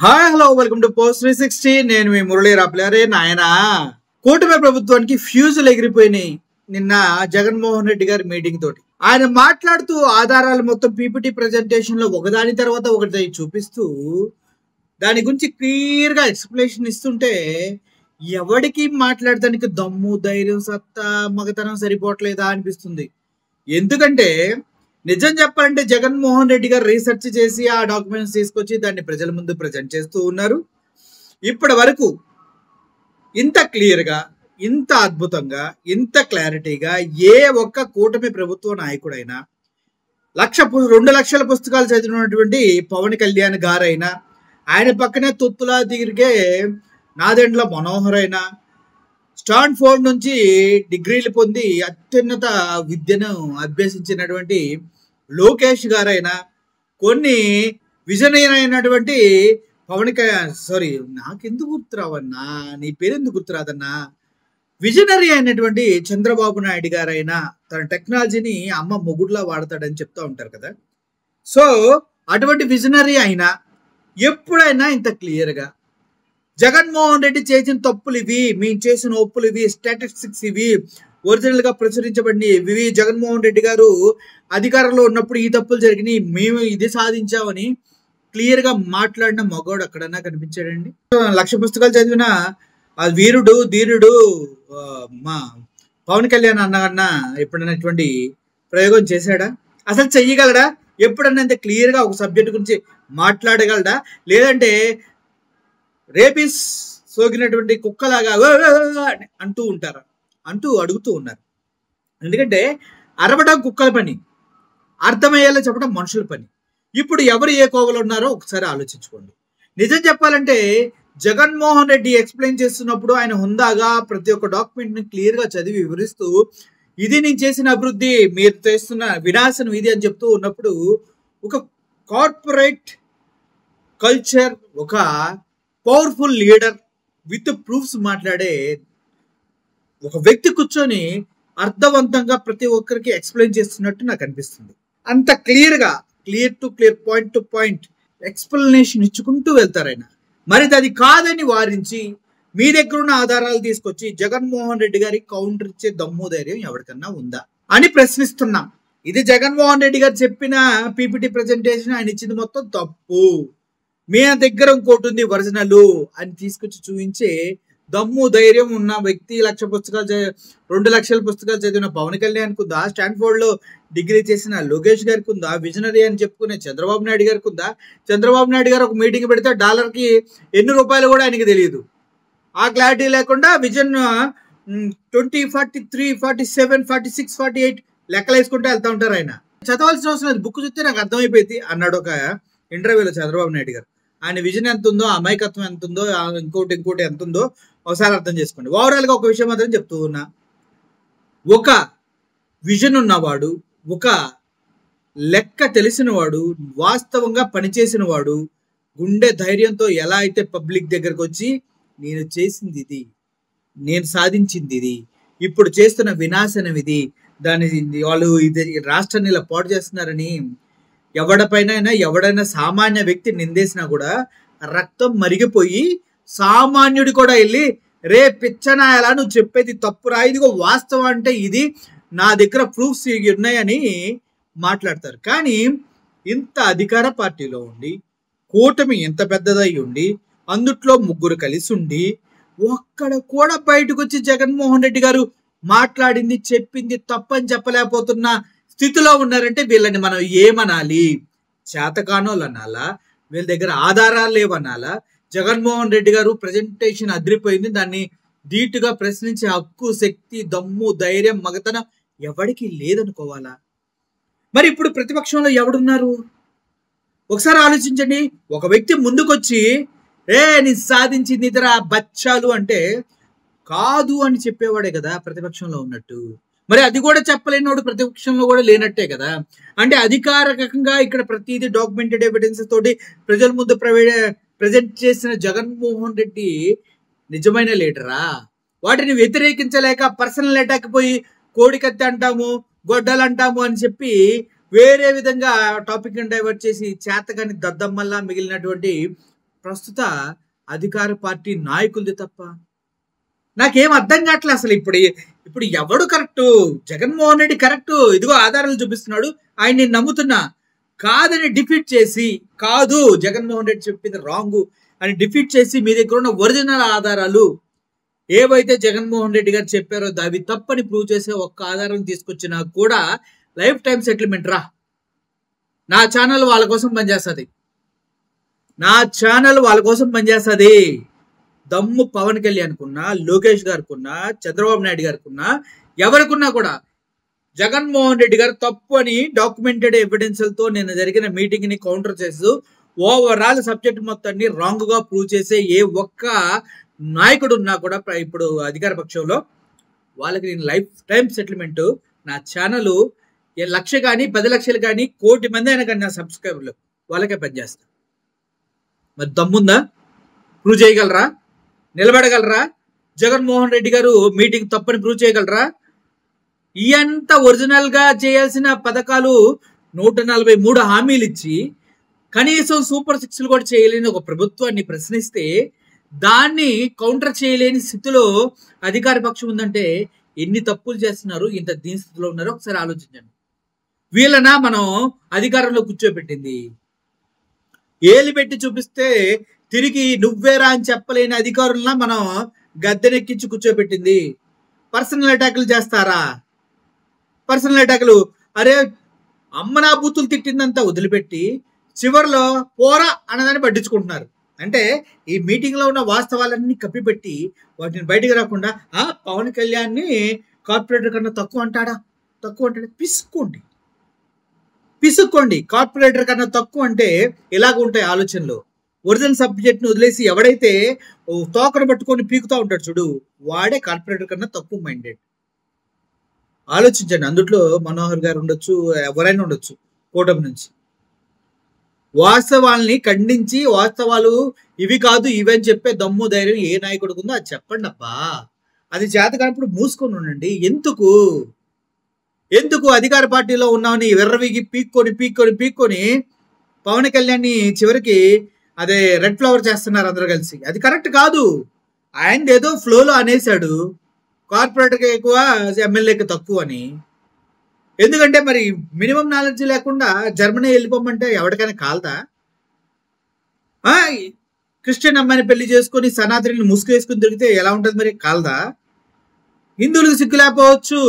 Hi hello welcome to post 360. నేను మీ మురళీ రాప్లరే. నాయన కూటమి ప్రభుత్వానికి ఫ్యూజులు ఎగిరిపోయినాయి నిన్న జగన్మోహన్ రెడ్డి గారి మీటింగ్ తోటి. ఆయన మాట్లాడుతూ ఆధారాలు మొత్తం పీపీటీ ప్రెజెంటేషన్ లో ఒకదాని తర్వాత ఒకటి చూపిస్తూ దాని గురించి క్లియర్ గా ఎక్స్ప్లెనేషన్ ఇస్తుంటే ఎవరికి మాట్లాడటానికి దమ్ము ధైర్యం సత్తా మగతనం సరిపోవట్లేదా అనిపిస్తుంది. ఎందుకంటే నిజం చెప్పాలంటే జగన్మోహన్ రెడ్డి గారు రీసెర్చ్ చేసి ఆ డాక్యుమెంట్స్ తీసుకొచ్చి దాన్ని ప్రజల ముందు ప్రజెంట్ చేస్తూ ఉన్నారు. ఇప్పటి వరకు ఇంత క్లియర్గా, ఇంత అద్భుతంగా, ఇంత క్లారిటీగా ఏ ఒక్క కూటమి ప్రభుత్వ నాయకుడైనా 2 లక్షల పుస్తకాలు చదివినటువంటి పవన్ కళ్యాణ్ గారైనా, ఆయన పక్కనే తొత్తులా తిరిగే నాదెండ్ల మనోహర్ అయినా, స్టాన్ఫోర్డ్ నుంచి డిగ్రీలు పొంది అత్యున్నత విద్యను అభ్యసించినటువంటి లోకేష్ గారైనా, కొన్ని విజనరీ అయినటువంటి నాకెందుకు గుర్తురావన్నా, నీ పేరెందుకు గుర్తురాదన్నా, విజనరీ అయినటువంటి చంద్రబాబు నాయుడు గారైనా తన టెక్నాలజీని అమ్మ మొగుడులా వాడతాడని చెప్తా ఉంటారు కదా. సో అటువంటి విజనరీ అయినా ఎప్పుడైనా ఇంత క్లియర్గా జగన్మోహన్ రెడ్డి చేసిన తప్పులు ఇవి, మేము చేసిన ఒప్పులు ఇవి, స్టాటిస్టిక్స్ ఇవి, ఒరిజినల్ గా ప్రచురించబడిన ఇవి, జగన్మోహన్ రెడ్డి గారు అధికారంలో ఉన్నప్పుడు ఈ తప్పులు జరిగినాయి, మేము ఇది సాధించామని క్లియర్ గా మాట్లాడిన మగోడు అక్కడన్నా కనిపించాడండి. 1,00,000 పుస్తకాలు చదివిన ఆ వీరుడు ధీరుడు మా పవన్ కళ్యాణ్ అన్న ఎప్పుడన్నటువంటి ప్రయోగం చేశాడా? అసలు చెయ్యగలడా? ఎప్పుడన్నా ఇంత క్లియర్ గా ఒక సబ్జెక్ట్ గురించి మాట్లాడగలడా? లేదంటే రేపిస్ సోకినటువంటి కుక్కలాగా అంటూ ఉంటారా అంటూ అడుగుతూ ఉన్నారు. ఎందుకంటే అరవడం కుక్కల పని, అర్థమయ్యేలా చెప్పడం మనుషుల పని. ఇప్పుడు ఎవరు ఏ కోవలో ఉన్నారో ఒకసారి ఆలోచించుకోండి. నిజం చెప్పాలంటే జగన్మోహన్ రెడ్డి ఎక్స్ప్లెయిన్ చేస్తున్నప్పుడు ఆయన హుందాగా ప్రతి ఒక్క డాక్యుమెంట్ ని క్లియర్ గా చదివి వివరిస్తూ ఇది నేను చేసిన అభివృద్ధి, మీరు చేస్తున్న వినాశనం ఇది అని చెప్తూ ఉన్నప్పుడు ఒక కార్పొరేట్ కల్చర్, ఒక పవర్ఫుల్ లీడర్ విత్ ప్రూఫ్స్ మాట్లాడే ఒక వ్యక్తి కూర్చొని అర్థవంతంగా ప్రతి ఒక్కరికి ఎక్స్ప్లెయిన్ చేస్తున్నట్టు నాకు అనిపిస్తుంది. అంత clear to clear, point to point explanation ఇచ్చుకుంటూ వెళ్తారు ఆయన. మరి అది కాదని వారించి మీ దగ్గర ఉన్న ఆధారాలు తీసుకొచ్చి జగన్మోహన్ రెడ్డి గారికి కౌంటర్ ఇచ్చే దమ్ము ధైర్యం ఎవరికన్నా ఉందా అని ప్రశ్నిస్తున్నాం. ఇది జగన్మోహన్ రెడ్డి గారు చెప్పిన పీపీటీ ప్రెజెంటేషన్, ఆయన ఇచ్చింది మొత్తం తప్పు, మీ దగ్గర ఇంకోటి ఉంది ఒరిజినల్ అని తీసుకొచ్చి చూపించే దమ్ము ధైర్యం ఉన్న వ్యక్తి 2 లక్షల పుస్తకాలు చదివిన పవన్ కళ్యాణ్కి ఉందా? స్టాన్ఫోర్డ్ లో డిగ్రీ చేసిన లోకేష్ గారికి ఉందా? విజనరీ అని చెప్పుకునే చంద్రబాబు నాయుడు గారికి ఉందా? చంద్రబాబు నాయుడు గారు ఒక మీటింగ్ పెడితే డాలర్కి ఎన్ని రూపాయలు కూడా ఆయనకి తెలియదు. ఆ క్లారిటీ లేకుండా విజన్ 2043 47 46 48 లెక్కలు వేసుకుంటూ వెళ్తా ఉంటారు. ఆయన చదవాల్సిన అవసరం లేదు, బుక్ చూస్తే నాకు అర్థమైపోయింది అన్నాడు ఒక ఇంటర్వ్యూలో చంద్రబాబు నాయుడు గారు. ఆయన విజన్ ఎంత ఉందో, అమాయకత్వం ఎంత ఉందో, ఇంకోటి ఎంత ఉందో ఒకసారి అర్థం చేసుకోండి. ఓవరాల్గా ఒక విషయం మాత్రం చెప్తూ ఉన్నా, ఒక విజన్ ఉన్నవాడు, ఒక లెక్క తెలిసిన వాడు, వాస్తవంగా పనిచేసిన వాడు, గుండె ధైర్యంతో ఎలా అయితే పబ్లిక్ దగ్గరకు వచ్చి నేను చేసింది ఇది, నేను సాధించింది ఇది, ఇప్పుడు చేస్తున్న వినాశనం ఇది, వాళ్ళు ఇది రాష్ట్రాన్ని ఇలా పాడు చేస్తున్నారని ఎవడైనా సామాన్య వ్యక్తి నిందేసినా కూడా రక్తం మరిగిపోయి సామాన్యుడు కూడా వెళ్ళి రే పిచ్చనా ఎలా నువ్వు చెప్పేది తప్పురా, ఇదిగో వాస్తవం అంటే ఇది, నా దగ్గర ప్రూఫ్స్ ఉన్నాయని మాట్లాడతారు. కానీ ఇంత అధికార పార్టీలో ఉండి, కూటమి ఎంత పెద్దదై ఉండి, అందుట్లో 3 కలిసి ఉండి, ఒక్కడ కూడా బయటకు వచ్చి జగన్మోహన్ రెడ్డి గారు మాట్లాడింది చెప్పింది తప్పని చెప్పలేకపోతున్న స్థితిలో ఉన్నారంటే వీళ్ళని మనం ఏమనాలి? చేతకానోళ్ళు అనాలా? వీళ్ళ దగ్గర ఆధారాలు లేవనాలా? జగన్మోహన్ రెడ్డి గారు ప్రజెంటేషన్ అదిరిపోయింది, దాన్ని ధీటుగా ప్రశ్నించే హక్కు, శక్తి, దమ్ము, ధైర్యం, మగతనం ఎవరికి లేదనుకోవాలా? మరి ఇప్పుడు ప్రతిపక్షంలో ఎవడున్నారు? ఒకసారి ఆలోచించండి. ఒక వ్యక్తి ముందుకొచ్చి నీ సాధించింది ఇతర బచ్చాలు అంటే కాదు అని చెప్పేవాడే కదా ప్రతిపక్షంలో ఉన్నట్టు. మరి అది కూడా చెప్పలేనివాడు ప్రతిపక్షంలో కూడా లేనట్టే కదా. అంటే అధికారికంగా ఇక్కడ ప్రతిదీ డాక్యుమెంటెడ్ ఎవిడెన్స్ తోటి ప్రజల ముందు ప్రజెంట్ చేసిన జగన్మోహన్ రెడ్డి నిజమైన లీడరా? వాటిని వ్యతిరేకించలేక పర్సనల్ అటాక్ పోయి కోడికత్తి అంటాము, గొడ్డలు అంటాము అని చెప్పి వేరే విధంగా టాపిక్ డైవర్ట్ చేసి చేతగాని దద్దమ్మల్లా మిగిలినటువంటి ప్రస్తుత అధికార పార్టీ నాయకులది తప్ప? నాకేం అర్థం కావట్లే అసలు. ఇప్పుడు ఎవడు కరెక్టు? జగన్మోహన్ రెడ్డి కరెక్టు, ఇదిగో ఆధారాలు చూపిస్తున్నాడు, ఆయన నేను నమ్ముతున్నా. కాదని డిఫీట్ చేసి, కాదు జగన్మోహన్ రెడ్డి చెప్పింది రాంగు అని డిఫీట్ చేసి, మీ దగ్గర ఉన్న ఒరిజినల్ ఆధారాలు ఏవైతే జగన్మోహన్ రెడ్డి గారు చెప్పారో అవి తప్పని ప్రూవ్ చేసే ఒక్క ఆధారం తీసుకొచ్చినా కూడా లైఫ్ టైం సెటిల్మెంట్ రా. నా ఛానల్ వాళ్ళ కోసం పనిచేస్తుంది. దమ్ము పవన్ కళ్యాణ్ కున్నా, లోకేష్ గారికున్నా, చంద్రబాబు నాయుడు గారికున్నా, ఎవరికున్నా కూడా జగన్మోహన్ రెడ్డి గారు తప్పు అని డాక్యుమెంటెడ్ ఎవిడెన్స్లతో నేను జరిగిన మీటింగ్ ని కౌంటర్ చేస్తూ ఓవరాల్ సబ్జెక్ట్ మొత్తాన్ని రాంగ్ గా ప్రూవ్ చేసే ఏ ఒక్క నాయకుడు ఉన్నా కూడా ఇప్పుడు అధికార పక్షంలో వాళ్ళకి నేను లైఫ్ టైం సెటిల్మెంట్, నా ఛానల్ 1,00,000 కానీ 10 లక్షలు కానీ 1,00,00,000 మంది అయినా కానీ నా సబ్స్క్రైబర్లు వాళ్ళకే పనిచేస్తా. మరి దమ్ముందా? ప్రూవ్ చేయగలరా? నిలబడగలరా? జగన్మోహన్ రెడ్డి గారు మీటింగ్ తప్పని ప్రూవ్ చేయగలరా? ఇయంత ఒరిజినల్ గా చేయాల్సిన పథకాలు 143 హామీలు ఇచ్చి కనీసం సూపర్ 6 కూడా చేయలేని ఒక ప్రభుత్వాన్ని ప్రశ్నిస్తే దాన్ని కౌంటర్ చేయలేని స్థితిలో అధికార పక్షం ఉందంటే ఎన్ని తప్పులు చేస్తున్నారు, ఇంత దీని స్థితిలో ఉన్నారో ఒకసారి ఆలోచించండి. వీళ్ళనా మనం అధికారంలో కూర్చోబెట్టింది? ఏలు పెట్టి చూపిస్తే తిరిగి నువ్వేరా అని చెప్పలేని అధికారులన మనం గద్దెనెక్కించి కూర్చోబెట్టింది. పర్సనల్ అటాకులు చేస్తారా? పర్సనల్ అటాకులు, అరే అమ్మనా బూతులు తిట్టిందంతా వదిలిపెట్టి చివరిలో పోరా అన్నదాన్ని పట్టించుకుంటున్నారు. అంటే ఈ మీటింగ్ లో ఉన్న వాస్తవాలన్నీ కప్పిపెట్టి వాటిని బయటకు రాకుండా పవన్ కళ్యాణ్ని కార్పొరేటర్ కన్నా తక్కువ అంటాడా? పిసుక్కోండి. కార్పొరేటర్ కన్నా తక్కువ అంటే ఇలాగ ఉంటాయి ఆలోచనలు. ఒరిజినల్ సబ్జెక్ట్ ని వదిలేసి ఎవడైతే తోకను పట్టుకొని పీకుతా ఉంటాడు చూడు, వాడే కార్పొరేటర్ కన్నా తక్కువ మైండెడ్. ఆలోచించండి. అందుట్లో మనోహర్ గారు ఉండొచ్చు, ఎవరైనా ఉండొచ్చు కూటమి నుంచి. వాస్తవాల్ని ఖండించి వాస్తవాలు ఇవి కాదు ఇవి అని చెప్పే దమ్ము ధైర్యం ఏ నాయకుడికి ఉందో అది చెప్పండి అబ్బా. అది చేత కానప్పుడు మూసుకొని ఉండండి. ఎందుకు అధికార పార్టీలో ఉన్నామని వెర్రవిగి పీక్కొని పవన్ కళ్యాణ్ని చివరికి అదే రెడ్ ఫ్లవర్ చేస్తున్నారు అందరూ కలిసి. అది కరెక్ట్ కాదు. ఆయన ఏదో ఫ్లోలో అనేసాడు కార్పొరేటర్కి ఎక్కువ ఎమ్మెల్యేకి తక్కువ అని. ఎందుకంటే మరి మినిమం నాలెడ్జ్ లేకుండా జర్మనీ వెళ్ళిపోమంటే ఎవరికైనా కాలదా? క్రిస్టియన్ అమ్మాయిని పెళ్లి చేసుకుని సనాతనిని ముసుగు వేసుకుని తిరిగితే ఎలా ఉంటుంది? మరి కాలదా? హిందువులకు సిగ్గు లేకపోవచ్చు,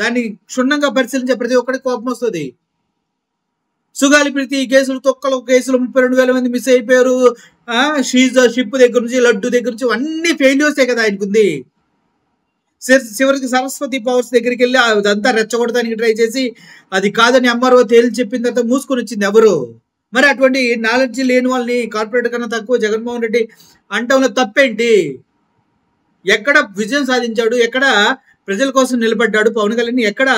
దాన్ని క్షుణ్ణంగా పరిశీలించే ప్రతి ఒక్కరికి కోపం వస్తుంది. సుగాలి ప్రీతి కేసులు, తొక్కల కేసులు 32,000 మంది మిస్ అయిపోయారు. షిప్ దగ్గర నుంచి, లడ్డు దగ్గర నుంచి అన్ని ఫెయిల్యూర్సే కదా ఆయనకుంది. చివరికి సరస్వతి పవర్స్ దగ్గరికి వెళ్ళి అదంతా రెచ్చగొడటానికి ట్రై చేసి అది కాదని ఎంఆర్ఓ తేల్చి చెప్పిన తర్వాత మూసుకొని వచ్చింది ఎవరు? మరి అటువంటి నాలెడ్జ్ లేని వాళ్ళని కార్పొరేటర్ కన్నా తక్కువ జగన్మోహన్ రెడ్డి అంటంలో తప్పేంటి? ఎక్కడ విజయం సాధించాడు? ఎక్కడ ప్రజల కోసం నిలబడ్డాడు? పవన్ కళ్యాణ్ ఎక్కడ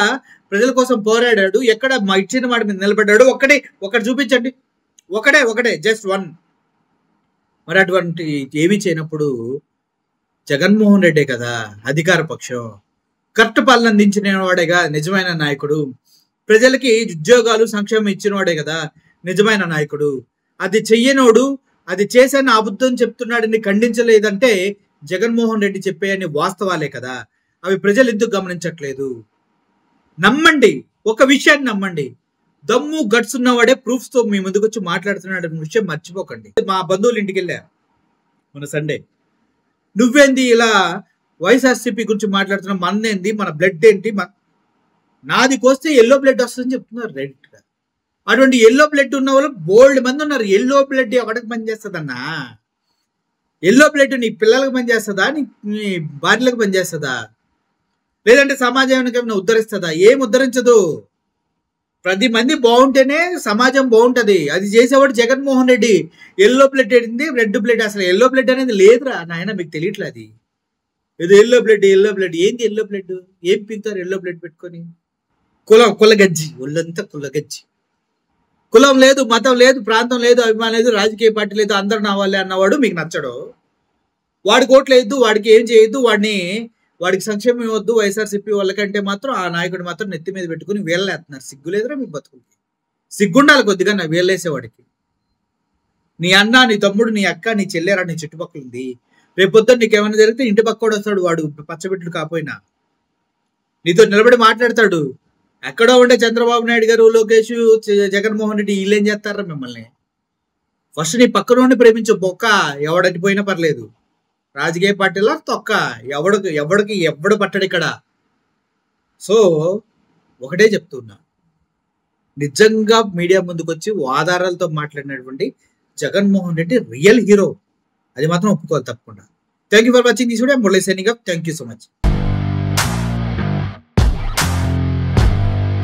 ప్రజల కోసం పోరాడాడు? ఎక్కడ ఇచ్చిన మాట మీద నిలబడ్డాడు? ఒకటి చూపించండి. ఒకటే జస్ట్ వన్. మరి అటువంటి ఏమీ చేయనప్పుడు జగన్మోహన్ రెడ్డే కదా అధికార పక్షం. కరెక్ట్ పాలన అందించిన వాడేగా నిజమైన నాయకుడు. ప్రజలకి ఉద్యోగాలు సంక్షేమం ఇచ్చిన వాడే కదా నిజమైన నాయకుడు. అది చెయ్యనోడు, అది చేశాను అబద్ధం చెప్తున్నాడని ఖండించలేదంటే జగన్మోహన్ రెడ్డి చెప్పే అన్ని వాస్తవాలే కదా. అవి ప్రజలు ఎందుకు గమనించట్లేదు? నమ్మండి, ఒక విషయాన్ని నమ్మండి. దమ్ము గట్స్ ఉన్నవాడే ప్రూఫ్స్ తో మీ ముందుకు వచ్చి మాట్లాడుతున్నాడు అనే విషయం మర్చిపోకండి. మా బంధువుల ఇంటికి వెళ్ళా మన సండే. నువ్వేంది ఇలా వైఎస్ఆర్సీపీ గురించి మాట్లాడుతున్నావు? మనదేంది, మన బ్లడ్ ఏంటి, నాది కోస్తే ఎల్లో బ్లడ్ వస్తుందని చెప్తున్నారు డైరెక్ట్ గా. అటువంటి ఎల్లో బ్లడ్ ఉన్న వాళ్ళు బోల్డ్ మంది ఉన్నారు. ఎల్లో బ్లడ్ ఎవరికి పనిచేస్తుందన్నా? ఎల్లో బ్లడ్ నీ పిల్లలకు పనిచేస్తుందా, నీ భార్యలకు పనిచేస్తుందా, లేదంటే సమాజానికి ఏమైనా ఉద్ధరిస్తుందా? ఏం ఉద్ధరించదు. 10 మంది బాగుంటేనే సమాజం బాగుంటది. అది చేసేవాడు జగన్మోహన్ రెడ్డి. ఎల్లో బ్లడ్ ఏంటి, రెడ్ బ్లడ్, అసలు ఎల్లో బ్లడ్ అనేది లేదురా నాయన, మీకు తెలియట్లేదు. అది ఏదో ఎల్లో బ్లడ్ ఏంది ఎల్లో బ్లడ్? ఏం పీకుతారు ఎల్లో బ్లడ్ పెట్టుకొని? కులగజ్జి, ఒళ్ళంతా కులగజ్జి. కులం లేదు, మతం లేదు, ప్రాంతం లేదు, అభిమానం లేదు, రాజకీయ పార్టీ లేదు, అందరు నా వాళ్ళే అన్నవాడు మీకు నచ్చడు. వాడికి ఓట్లు వేయద్దు, వాడికి ఏం చేయొద్దు, వాడికి సంక్షేమం ఇవ్వద్దు వైఎస్ఆర్సీపీ వాళ్ళకంటే మాత్రం ఆ నాయకుడు మాత్రం నెత్తి మీద పెట్టుకుని వీళ్ళేస్తున్నారు. సిగ్గు లేదురా మీ బతుకులకి? సిగ్గుండాలి కొద్దిగా నా వీళ్ళేసేవాడికి. నీ అన్న, నీ తమ్ముడు, నీ అక్క, నీ చెల్లెరా నీ చుట్టుపక్కల ఉంది. రేపు పొద్దున్న నీకేమైనా జరిగితే ఇంటి పక్కోడు వస్తాడు, వాడు పచ్చబిడ్డలు కాపోయినా నీతో నిలబడి మాట్లాడతాడు. ఎక్కడో ఉండే చంద్రబాబు నాయుడు గారు, లోకేష్, జగన్మోహన్ రెడ్డి వీళ్ళేం చేస్తారా మిమ్మల్ని? ఫస్ట్ నీ పక్కన ఉండి ప్రేమించు బొక్క, ఎవడటి పోయినా పర్లేదు. రాజకీయ పార్టీలో తొక్క, ఎవడు పట్టడు ఇక్కడ. సో ఒకటే చెప్తున్నా, నిజంగా మీడియా ముందుకు వచ్చి ఆధారాలతో మాట్లాడినటువంటి జగన్మోహన్ రెడ్డి రియల్ హీరో, అది మాత్రం ఒప్పుకోవాలి తప్పకుండా. Thank you for watching this video. Murali signing off. Thank you so much.